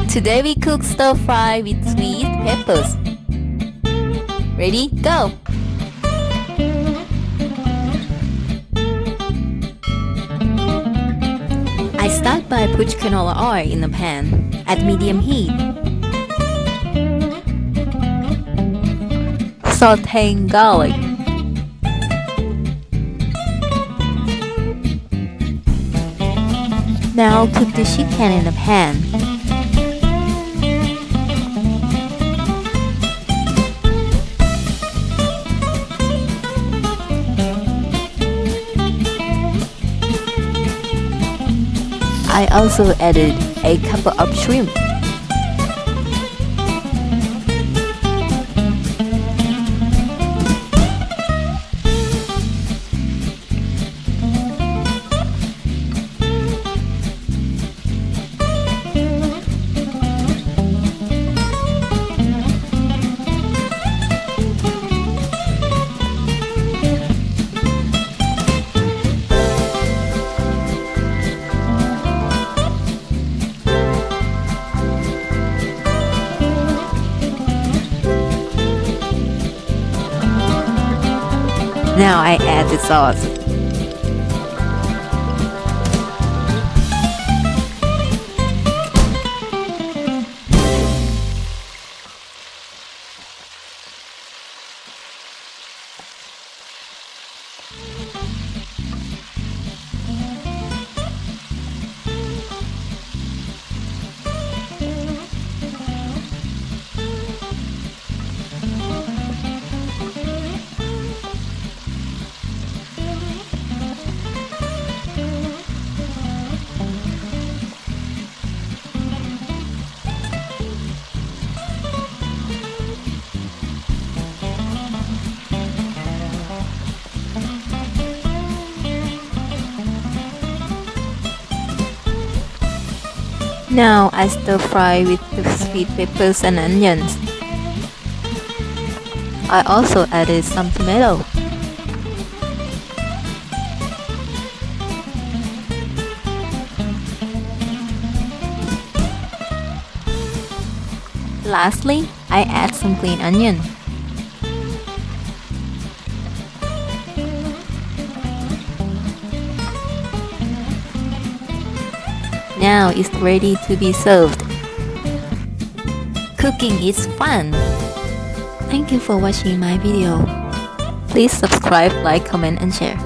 Today we cook stir fry with sweet peppers. Ready? Go! I start by put canola oil in a pan at medium heat. Sauteing garlic. Now cook the chicken in a pan. I also added a couple of shrimp. Now I add the sauce. Now I stir fry with the sweet peppers and onions. I also added some tomato. Lastly, I add some green onion. Now it's ready to be served. Cooking is fun! Thank you for watching my video. Please subscribe, like, comment and share.